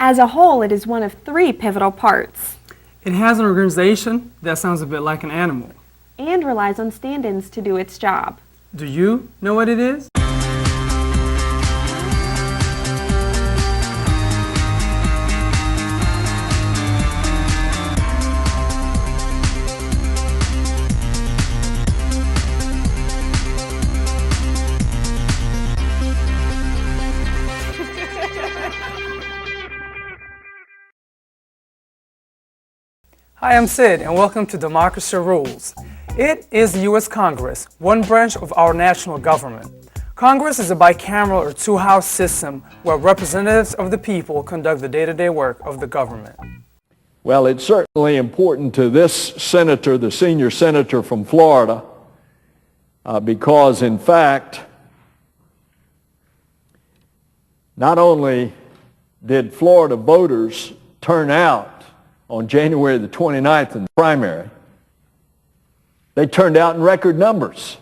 As a whole, it is one of 3 pivotal parts. It has an organization that sounds a bit like an animal. And relies on stand-ins to do its job. Do you know what it is? Hi, I'm Sid, and welcome to Democracy Rules. It is the U.S. Congress, one branch of our national government. Congress is a bicameral or two-house system where representatives of the people conduct the day-to-day work of the government. Well, it's certainly important to this senator, the senior senator from Florida, because in fact, not only did Florida voters turn out on January the 29th in the primary, they turned out in record numbers.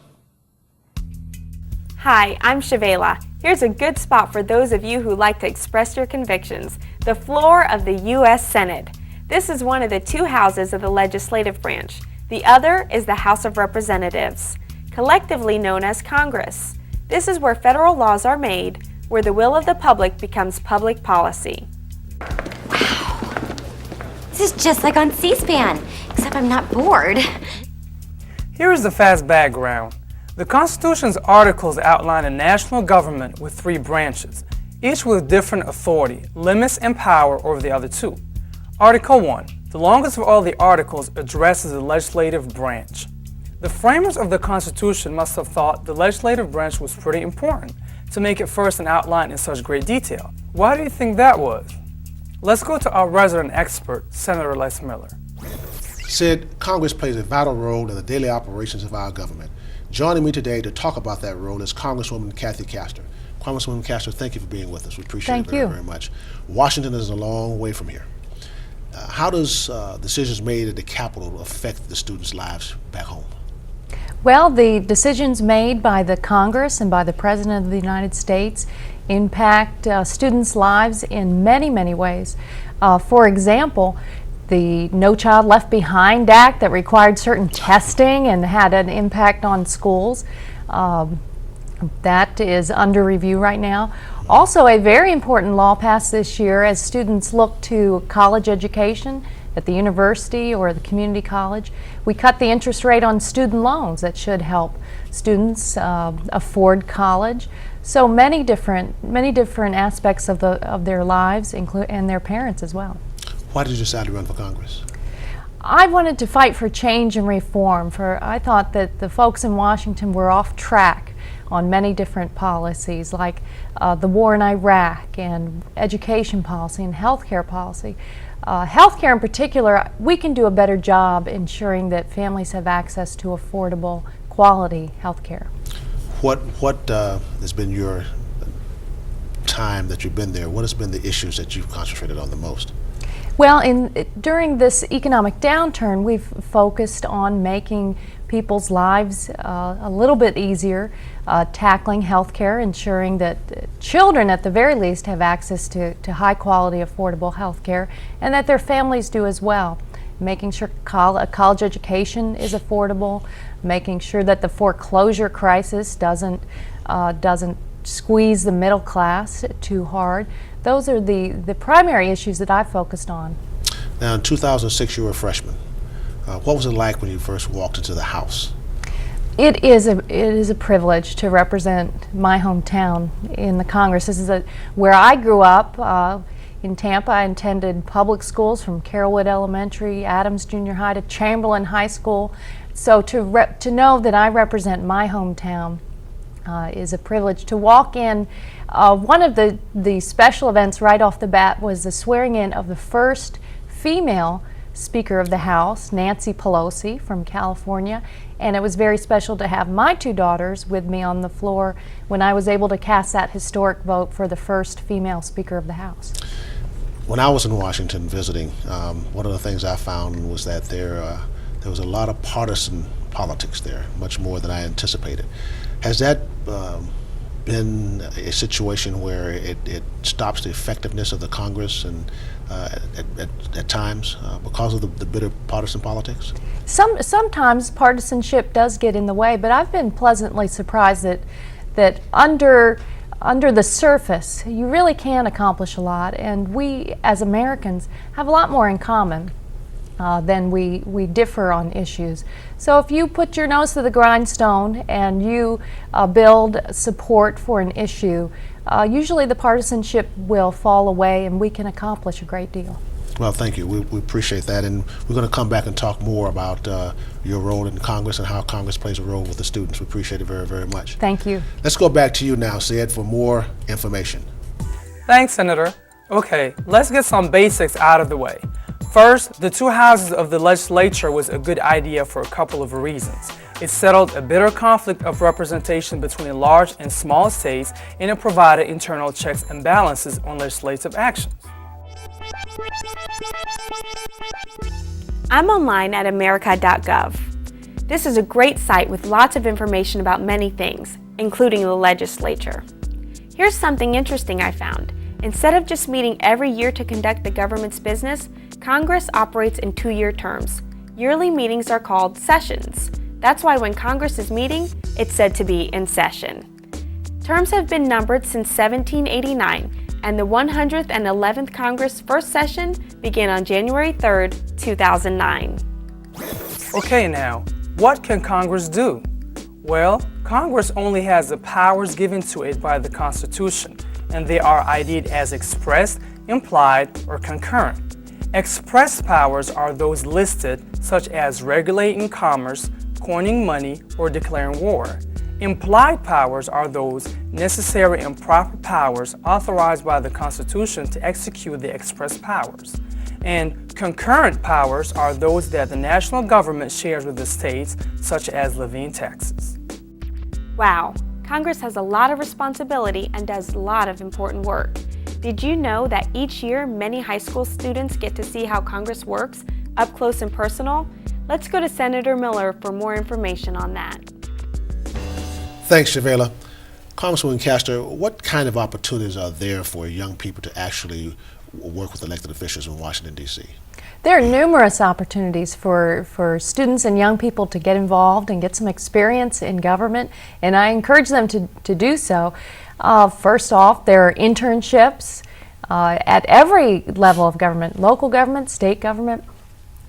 Hi, I'm Shavela. Here's a good spot for those of you who like to express your convictions, the floor of the U.S. Senate. This is one of the 2 houses of the legislative branch. The other is the House of Representatives, collectively known as Congress. This is where federal laws are made, where the will of the public becomes public policy. This is just like on C-SPAN, except I'm not bored. Here is the fast background. The Constitution's articles outline a national government with 3 branches, each with different authority, limits, and power over the other 2. Article 1, the longest of all the articles, addresses the legislative branch. The framers of the Constitution must have thought the legislative branch was pretty important to make it first and outline in such great detail. Why do you think that was? Let's go to our resident expert, Senator Les Miller. Sid, Congress plays a vital role in the daily operations of our government. Joining me today to talk about that role is Congresswoman Kathy Castor. Congresswoman Castor, thank you for being with us. We appreciate it very, very much. Washington is a long way from here. How does decisions made at the Capitol affect the students' lives back home? Well, the decisions made by the Congress and by the President of the United States impact students' lives in many, many ways. For example, the No Child Left Behind Act that required certain testing and had an impact on schools. That is under review right now. Also, a very important law passed this year as students look to college education at the university or the community college. We cut the interest rate on student loans. That should help students afford college. So many different aspects of their lives, and their parents as well. Why did you decide to run for Congress? I wanted to fight for change and reform. I thought that the folks in Washington were off track on many different policies, like the war in Iraq and education policy and healthcare policy. Healthcare in particular, we can do a better job ensuring that families have access to affordable, quality healthcare. What has been your time that you've been there? What has been the issues that you've concentrated on the most? Well, during this economic downturn, we've focused on making people's lives a little bit easier, tackling healthcare, ensuring that children at the very least have access to high quality, affordable healthcare, and that their families do as well. Making sure a college education is affordable, making sure that the foreclosure crisis doesn't squeeze the middle class too hard. Those are the primary issues that I focused on. Now, in 2006, you were a freshman. What was it like when you first walked into the House? It is a privilege to represent my hometown in the Congress. This is where I grew up. In Tampa, I attended public schools from Carrollwood Elementary, Adams Junior High to Chamberlain High School. So to know that I represent my hometown is a privilege. To walk in, one of the special events right off the bat was the swearing in of the first female Speaker of the House, Nancy Pelosi from California, and it was very special to have my 2 daughters with me on the floor when I was able to cast that historic vote for the first female Speaker of the House. When I was in Washington visiting, one of the things I found was that there was a lot of partisan politics there, much more than I anticipated. Has that been a situation where it stops the effectiveness of the Congress and at times because of the bitter partisan politics? Sometimes partisanship does get in the way, but I've been pleasantly surprised that under the surface, you really can accomplish a lot, and we as Americans have a lot more in common than we differ on issues. So if you put your nose to the grindstone and you build support for an issue, usually the partisanship will fall away and we can accomplish a great deal. Well, thank you. We appreciate that, and we're going to come back and talk more about your role in Congress and how Congress plays a role with the students. We appreciate it very, very much. Thank you. Let's go back to you now, Sid, for more information. Thanks, Senator. Okay, let's get some basics out of the way. First, the two houses of the legislature was a good idea for a couple of reasons. It settled a bitter conflict of representation between large and small states, and it provided internal checks and balances on legislative actions. I'm online at america.gov. This is a great site with lots of information about many things, including the legislature. Here's something interesting I found. Instead of just meeting every year to conduct the government's business, Congress operates in 2-year terms. Yearly meetings are called sessions. That's why when Congress is meeting, it's said to be in session. Terms have been numbered since 1789, and the 111th Congress first session began on January 3rd, 2009. Okay, now, what can Congress do? Well, Congress only has the powers given to it by the Constitution, and they are ideated as expressed, implied, or concurrent. Express powers are those listed, such as regulating commerce, coining money, or declaring war. Implied powers are those necessary and proper powers authorized by the Constitution to execute the express powers. And concurrent powers are those that the national government shares with the states, such as levying taxes. Wow, Congress has a lot of responsibility and does a lot of important work. Did you know that each year many high school students get to see how Congress works up close and personal? Let's go to Senator Miller for more information on that. Thanks, Shavela. Congresswoman Castor, what kind of opportunities are there for young people to actually work with elected officials in Washington, D.C.? There are numerous opportunities for students and young people to get involved and get some experience in government, and I encourage them to do so. First off, there are internships at every level of government, local government, state government,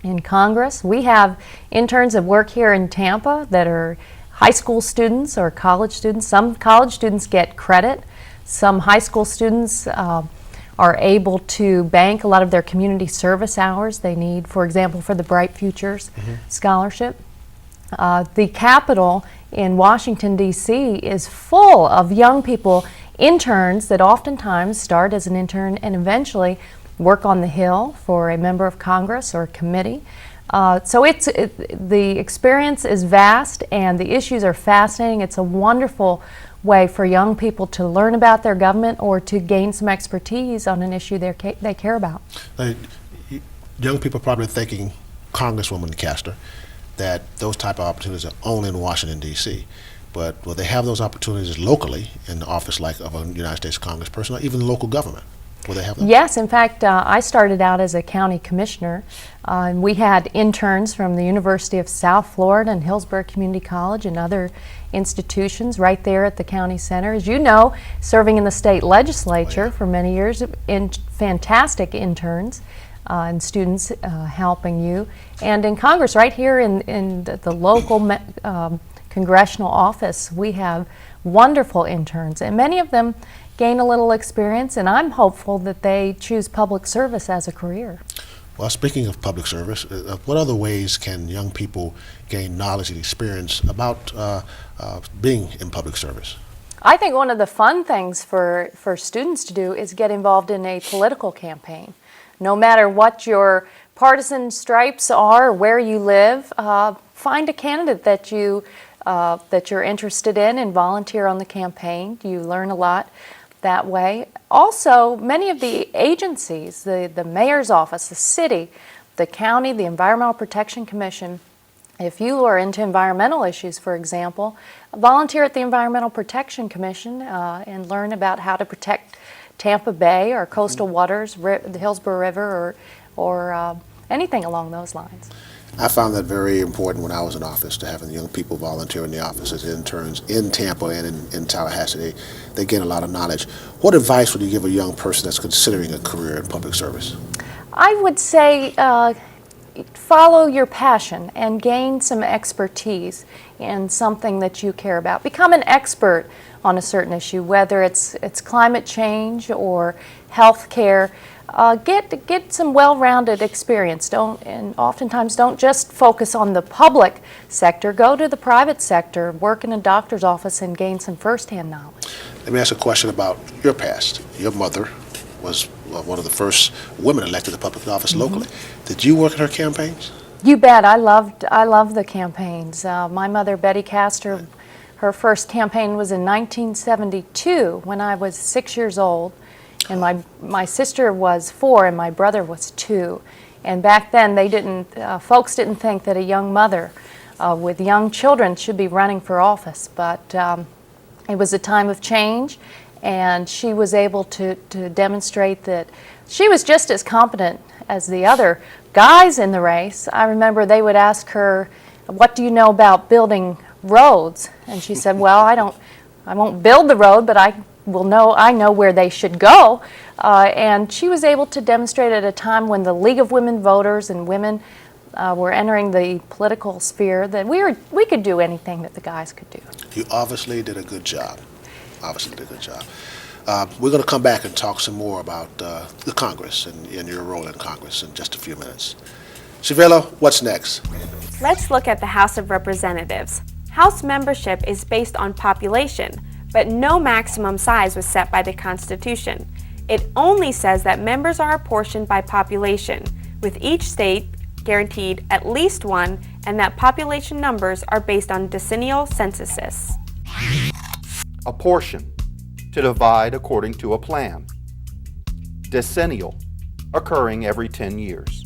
in Congress. We have interns that work here in Tampa that are high school students or college students. Some college students get credit. Some high school students are able to bank a lot of their community service hours they need, for example, for the Bright Futures Scholarship. The Capitol in Washington, D.C. is full of young people, interns that oftentimes start as an intern and eventually work on the Hill for a member of Congress or a committee. So the experience is vast and the issues are fascinating. It's a wonderful way for young people to learn about their government or to gain some expertise on an issue they care about. Young people are probably thinking, Congresswoman Castor, that those type of opportunities are only in Washington, D.C. But will they have those opportunities locally in the office like of a United States congressperson or even local government? Will they have them? Yes, in fact, I started out as a county commissioner. And we had interns from the University of South Florida and Hillsborough Community College and other institutions right there at the county center. As you know, serving in the state legislature for many years, fantastic interns and students helping you. And in Congress, right here in the local congressional office, we have wonderful interns, and many of them gain a little experience, and I'm hopeful that they choose public service as a career. Well, speaking of public service, what other ways can young people gain knowledge and experience about being in public service? I think one of the fun things for students to do is get involved in a political campaign. No matter what your partisan stripes are, where you live, find a candidate that you're interested in and volunteer on the campaign. You learn a lot that way. Also, many of the agencies, the mayor's office, the city, the county, the Environmental Protection Commission, If you are into environmental issues, for example, volunteer at the Environmental Protection Commission and learn about how to protect Tampa Bay or coastal waters, the Hillsborough River, or anything along those lines. I found that very important when I was in office, to having young people volunteer in the office as interns in Tampa and in Tallahassee. They gain a lot of knowledge. What advice would you give a young person that's considering a career in public service? I would say follow your passion and gain some expertise in something that you care about. Become an expert on a certain issue, whether it's climate change or health care. Get some well-rounded experience. And oftentimes don't just focus on the public sector. Go to the private sector, work in a doctor's office, and gain some first-hand knowledge. Let me ask a question about your past. Your mother was one of the first women elected to public office locally. Did you work in her campaigns? You bet. I loved the campaigns. My mother, Betty Castor, her first campaign was in 1972 when I was 6 years old. And my sister was 4 and my brother was 2. And back then folks didn't think that a young mother with young children should be running for office. But it was a time of change, and she was able to demonstrate that she was just as competent as the other guys in the race. I remember they would ask her, "What do you know about building roads?" And she said, "Well, I won't build the road, but I know where they should go." And she was able to demonstrate at a time when the League of Women Voters and women were entering the political sphere that we could do anything that the guys could do. You obviously did a good job. We're going to come back and talk some more about the Congress and your role in Congress in just a few minutes. Shavela, what's next? Let's look at the House of Representatives. House membership is based on population, but no maximum size was set by the Constitution. It only says that members are apportioned by population, with each state guaranteed at least one, and that population numbers are based on decennial censuses. Apportion, to divide according to a plan. Decennial, occurring every 10 years.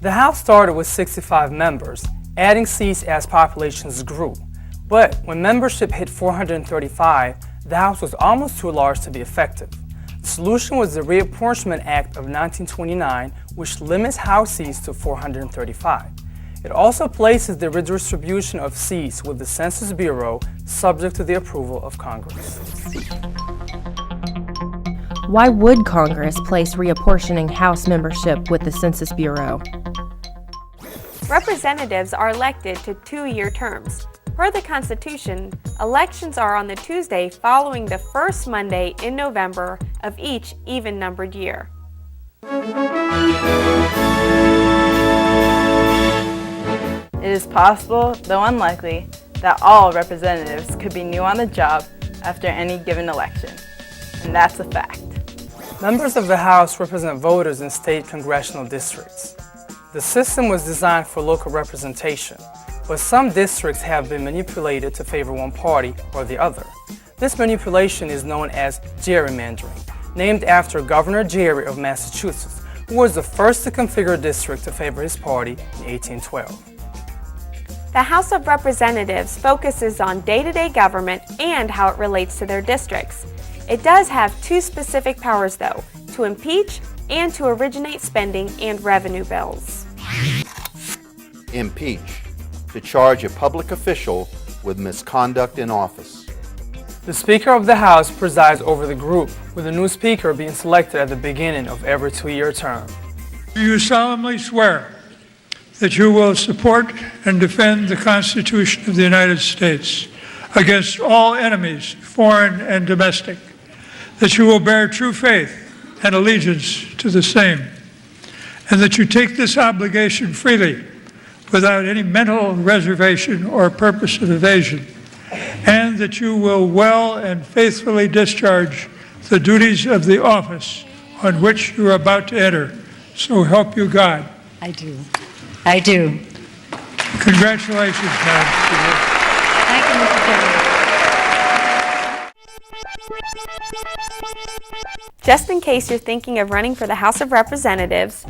The House started with 65 members, adding seats as populations grew. But when membership hit 435, the House was almost too large to be effective. The solution was the Reapportionment Act of 1929, which limits House seats to 435. It also places the redistribution of seats with the Census Bureau, subject to the approval of Congress. Why would Congress place reapportioning House membership with the Census Bureau? Representatives are elected to 2-year terms. Per the Constitution, elections are on the Tuesday following the first Monday in November of each even-numbered year. It is possible, though unlikely, that all representatives could be new on the job after any given election. And that's a fact. Members of the House represent voters in state congressional districts. The system was designed for local representation, but some districts have been manipulated to favor one party or the other. This manipulation is known as gerrymandering, named after Governor Gerry of Massachusetts, who was the first to configure a district to favor his party in 1812. The House of Representatives focuses on day-to-day government and how it relates to their districts. It does have 2 specific powers, though, to impeach and to originate spending and revenue bills. Impeach, to charge a public official with misconduct in office. The Speaker of the House presides over the group, with a new Speaker being selected at the beginning of every 2-year term. Do you solemnly swear that you will support and defend the Constitution of the United States against all enemies, foreign and domestic, that you will bear true faith and allegiance to the same, and that you take this obligation freely without any mental reservation or purpose of evasion, and that you will well and faithfully discharge the duties of the office on which you are about to enter. So help you God. I do. I do. Congratulations, Madam Speaker. Thank you, Mr. Chairman. Just in case you're thinking of running for the House of Representatives,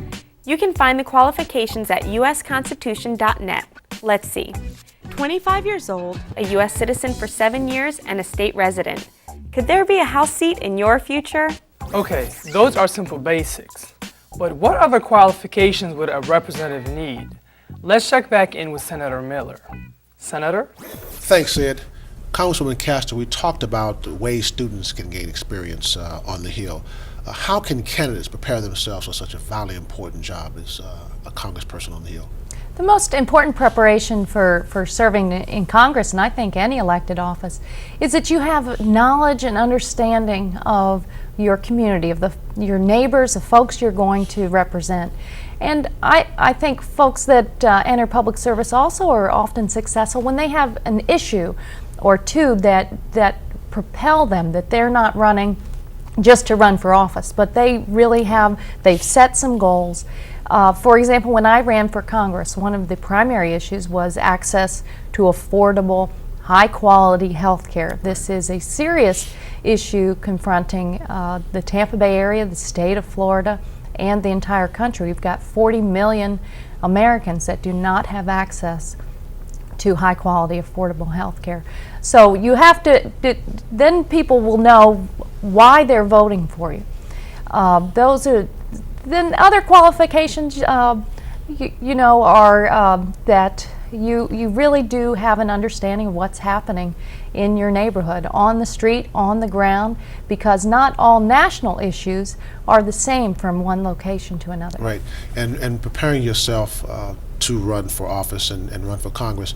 you can find the qualifications at usconstitution.net. Let's see. 25 years old, a U.S. citizen for 7 years, and a state resident. Could there be a House seat in your future? Okay, those are simple basics. But what other qualifications would a representative need? Let's check back in with Senator Miller. Senator? Thanks, Sid. Congresswoman Castor, we talked about the ways students can gain experience on the Hill. How can candidates prepare themselves for such a vitally important job as a congressperson on the Hill? The most important preparation for serving in Congress, and I think any elected office, is that you have knowledge and understanding of your community, of your neighbors, the folks you're going to represent. And I think folks that enter public service also are often successful when they have an issue or two that propel them, that they're not running just to run for office, but they really they've set some goals. For example, when I ran for Congress, one of the primary issues was access to affordable, high-quality health care. This is a serious issue confronting the Tampa Bay area, the state of Florida, and the entire country. We've got 40 million Americans that do not have access to high-quality, affordable health care. So you have to, then people will know why they're voting for you. Then other qualifications, you know, are that you really do have an understanding of what's happening in your neighborhood, on the street, on the ground, because not all national issues are the same from one location to another. Right, and preparing yourself to run for office and run for Congress,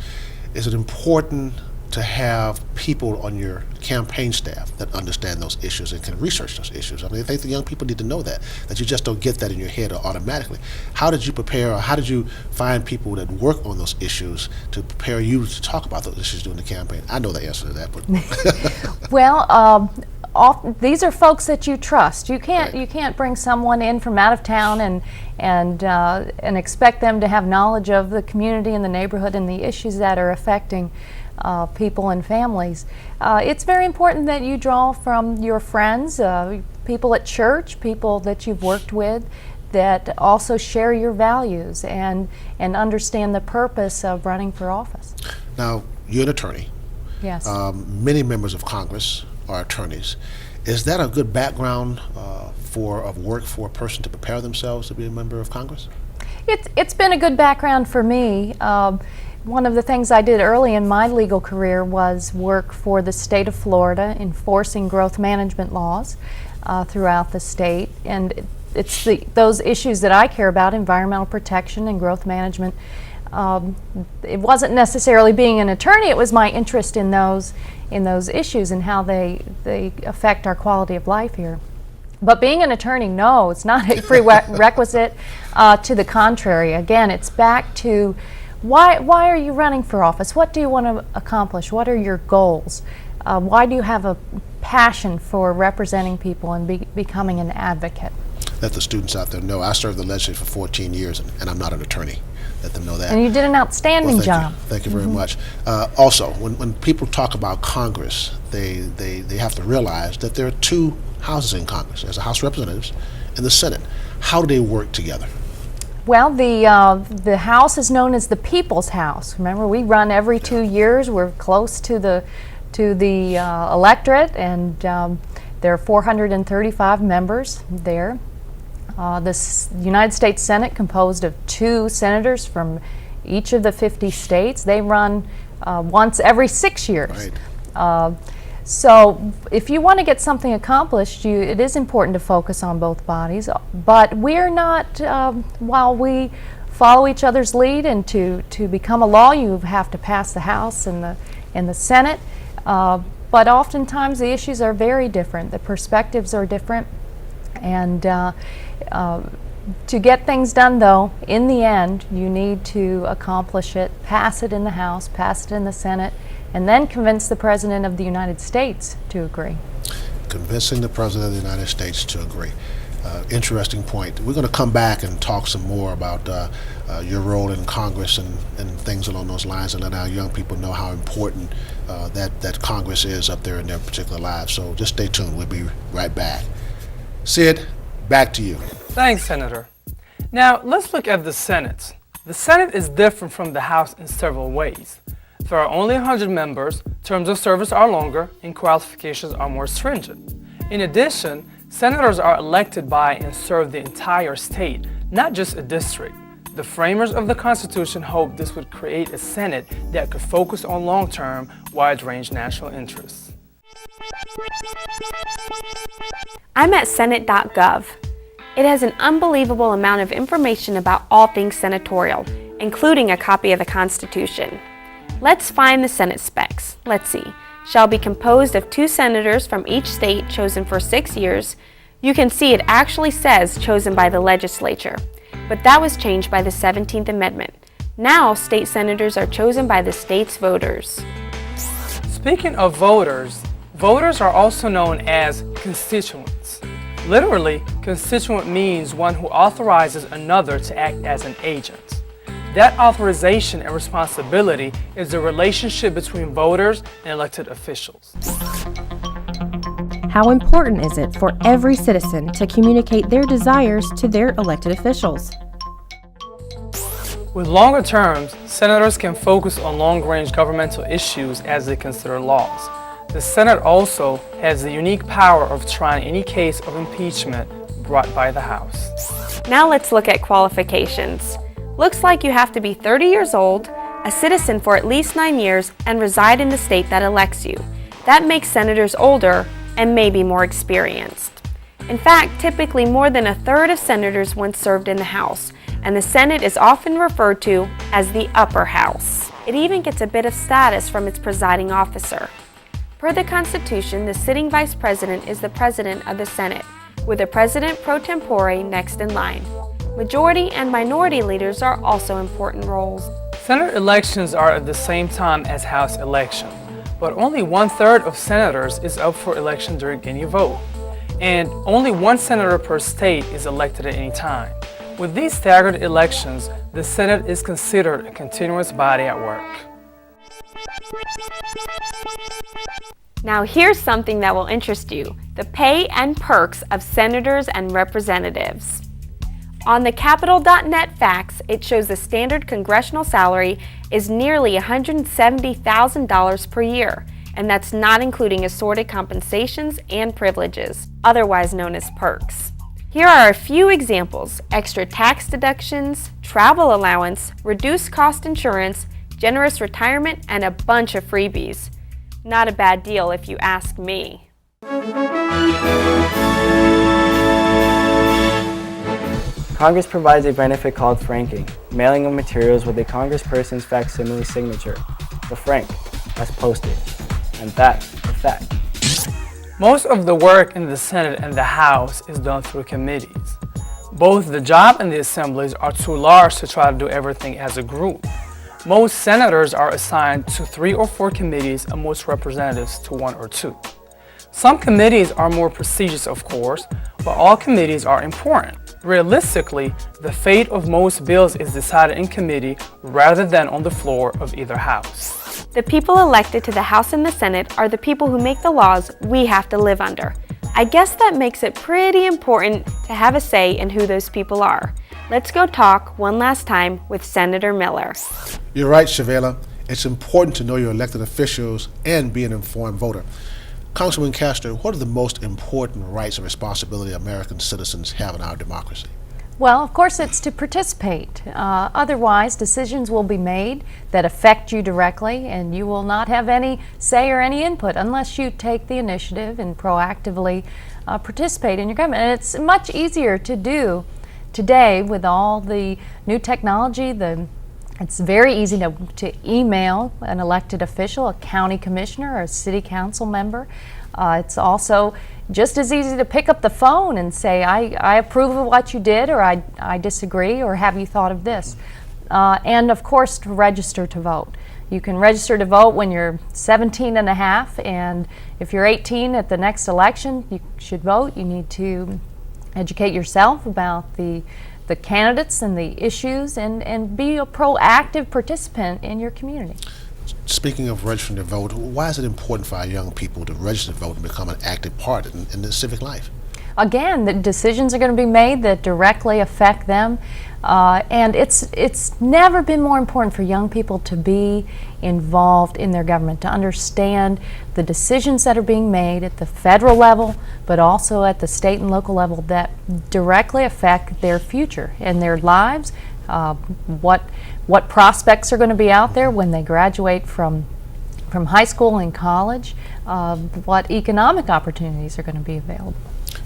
is it important to have people on your campaign staff that understand those issues and can research those issues? I mean, I think the young people need to know that you just don't get that in your head automatically. How did you prepare, or how did you find people that work on those issues to prepare you to talk about those issues during the campaign? I know the answer to that, but well, these are folks that you trust. You can't bring someone in from out of town and expect them to have knowledge of the community and the neighborhood and the issues that are affecting people and families. It's very important that you draw from your friends, people at church, people that you've worked with, that also share your values and understand the purpose of running for office. Now, you're an attorney. Yes. Many members of Congress are attorneys. Is that a good background of work for a person to prepare themselves to be a member of Congress? It's been a good background for me. One of the things I did early in my legal career was work for the state of Florida, enforcing growth management laws throughout the state. And it's those issues that I care about, environmental protection and growth management. It wasn't necessarily being an attorney, it was my interest in those issues and how they affect our quality of life here. But being an attorney, no, it's not a prerequisite. To the contrary, again, it's back to why are you running for office? What do you want to accomplish? What are your goals? Why do you have a passion for representing people and becoming an advocate? Let the students out there know. I served the legislature for 14 years, and I'm not an attorney. Let them know that. And you did an outstanding job. Thank you very much. Also, when people talk about Congress, they have to realize that there are two houses in Congress. There's the House of Representatives and the Senate. How do they work together? Well, the House is known as the People's House. Remember, we run every 2 years. We're close to the electorate, and there are 435 members there. The United States Senate, composed of 2 senators from each of the 50 states, they run once every 6 years. Right. So if you want to get something accomplished, it is important to focus on both bodies. But we're not, while we follow each other's lead, and to become a law, you have to pass the House and the Senate. But oftentimes the issues are very different. The perspectives are different. And to get things done, though, in the end, you need to accomplish it, pass it in the House, pass it in the Senate, and then convince the President of the United States to agree. Convincing the President of the United States to agree. Interesting point. We're going to come back and talk some more about your role in Congress and things along those lines, and let our young people know how important that Congress is up there in their particular lives. So just stay tuned. We'll be right back. Sid, back to you. Thanks, Senator. Now, let's look at the Senate. The Senate is different from the House in several ways. There are only 100 members, terms of service are longer, and qualifications are more stringent. In addition, senators are elected by and serve the entire state, not just a district. The framers of the Constitution hoped this would create a Senate that could focus on long-term, wide-range national interests. I'm at senate.gov. It has an unbelievable amount of information about all things senatorial, including a copy of the Constitution. Let's find the Senate specs. Let's see. Shall be composed of 2 senators from each state chosen for 6 years. You can see it actually says chosen by the legislature, but that was changed by the 17th Amendment. Now, state senators are chosen by the state's voters. Speaking of voters, voters are also known as constituents. Literally, constituent means one who authorizes another to act as an agent. That authorization and responsibility is the relationship between voters and elected officials. How important is it for every citizen to communicate their desires to their elected officials? With longer terms, senators can focus on long-range governmental issues as they consider laws. The Senate also has the unique power of trying any case of impeachment brought by the House. Now let's look at qualifications. Looks like you have to be 30 years old, a citizen for at least 9 years, and reside in the state that elects you. That makes senators older and maybe more experienced. In fact, typically more than a third of senators once served in the House, and the Senate is often referred to as the upper house. It even gets a bit of status from its presiding officer. Per the Constitution, the sitting vice president is the president of the Senate, with the president pro tempore next in line. Majority and minority leaders are also important roles. Senate elections are at the same time as House elections, but only 1/3 of senators is up for election during any vote, and only 1 senator per state is elected at any time. With these staggered elections, the Senate is considered a continuous body at work. Now here's something that will interest you, the pay and perks of senators and representatives. On the Capitol.net facts, it shows the standard congressional salary is nearly $170,000 per year, and that's not including assorted compensations and privileges, otherwise known as perks. Here are a few examples: extra tax deductions, travel allowance, reduced cost insurance, generous retirement, and a bunch of freebies. Not a bad deal if you ask me. Congress provides a benefit called franking, mailing of materials with a congressperson's facsimile signature. The frank, that's postage, and that's the fact. Most of the work in the Senate and the House is done through committees. Both the job and the assemblies are too large to try to do everything as a group. Most senators are assigned to 3 or 4 committees and most representatives to 1 or 2. Some committees are more prestigious, of course, but all committees are important. Realistically, the fate of most bills is decided in committee rather than on the floor of either house. The people elected to the House and the Senate are the people who make the laws we have to live under. I guess that makes it pretty important to have a say in who those people are. Let's go talk one last time with Senator Miller. You're right, Shavela. It's important to know your elected officials and be an informed voter. Councilman Castor, what are the most important rights and responsibilities American citizens have in our democracy? Well, of course, it's to participate. Otherwise, decisions will be made that affect you directly, and you will not have any say or any input unless you take the initiative and proactively participate in your government. And it's much easier to do today with all the new technology. It's very easy to email an elected official, a county commissioner, or a city council member. It's also just as easy to pick up the phone and say, I approve of what you did, or I disagree, or have you thought of this? And of course, to register to vote. You can register to vote when you're 17 and a half, and if you're 18 at the next election, you should vote. You need to educate yourself about the candidates and the issues, and be a proactive participant in your community. Speaking of registering to vote, why is it important for our young people to register to vote and become an active part in the civic life? again, the decisions are going to be made that directly affect them. And it's never been more important for young people to be involved in their government, to understand the decisions that are being made at the federal level, but also at the state and local level that directly affect their future and their lives, what prospects are going to be out there when they graduate from high school and college, what economic opportunities are going to be available.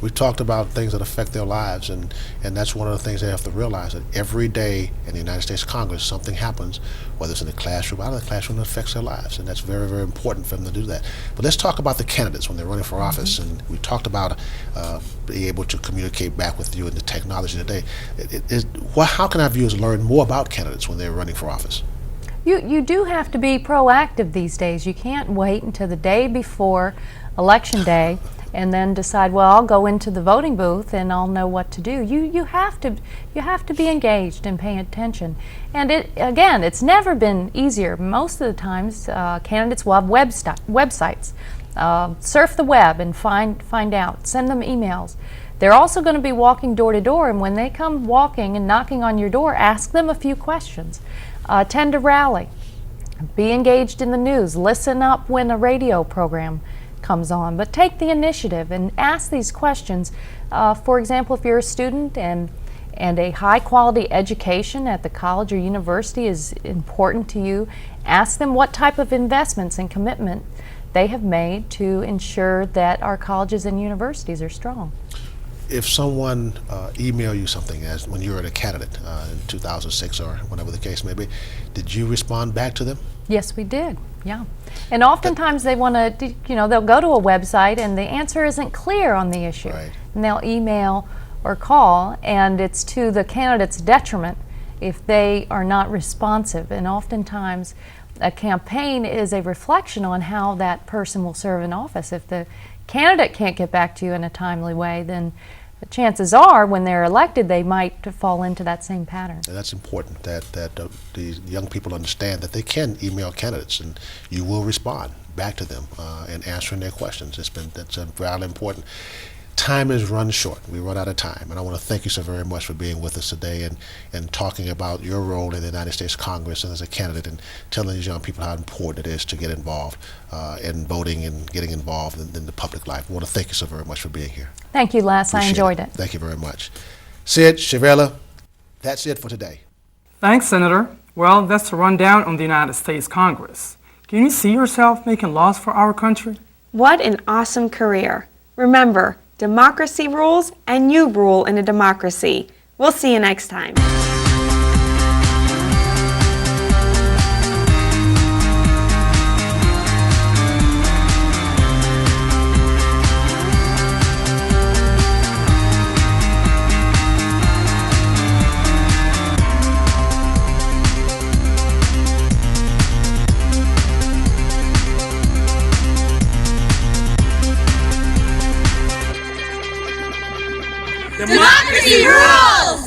We talked about things that affect their lives, and that's one of the things they have to realize, that every day in the United States Congress something happens, whether it's in the classroom, out of the classroom, that affects their lives, and that's very, very important for them to do that. But let's talk about the candidates when they're running for office, and we talked about being able to communicate back with you and the technology today. How can our viewers learn more about candidates when they're running for office? You do have to be proactive these days. You can't wait until the day before Election Day and then decide, well, I'll go into the voting booth and I'll know what to do. You have to be engaged and pay attention. And again, it's never been easier. Most of the times, candidates will have websites. Surf the web and find out. Send them emails. They're also going to be walking door to door, and when they come walking and knocking on your door, ask them a few questions. Attend a rally. Be engaged in the news. Listen up when a radio program comes on, but take the initiative and ask these questions. For example, if you're a student and a high quality education at the college or university is important to you, ask them what type of investments and commitment they have made to ensure that our colleges and universities are strong. If someone emailed you something as when you were a candidate in 2006 or whatever the case may be, did you respond back to them? Yes, we did. Yeah. And oftentimes they want to, they'll go to a website and the answer isn't clear on the issue. Right. And they'll email or call, and it's to the candidate's detriment if they are not responsive. And oftentimes a campaign is a reflection on how that person will serve in office. If the candidate can't get back to you in a timely way, then the chances are when they're elected they might fall into that same pattern. And that's important that the young people understand that they can email candidates and you will respond back to them and answering their questions. That's very important. Time is run short. We run out of time, and I want to thank you so very much for being with us today and talking about your role in the United States Congress and as a candidate, and telling these young people how important it is to get involved in voting and getting involved in the public life. I want to thank you so very much for being here. Thank you, Les. I enjoyed it. Thank you very much. Sid, Shavella, that's it for today. Thanks, Senator. Well, that's a rundown on the United States Congress. Can you see yourself making laws for our country? What an awesome career. Remember, democracy rules and you rule in a democracy. We'll see you next time. Democracy rules!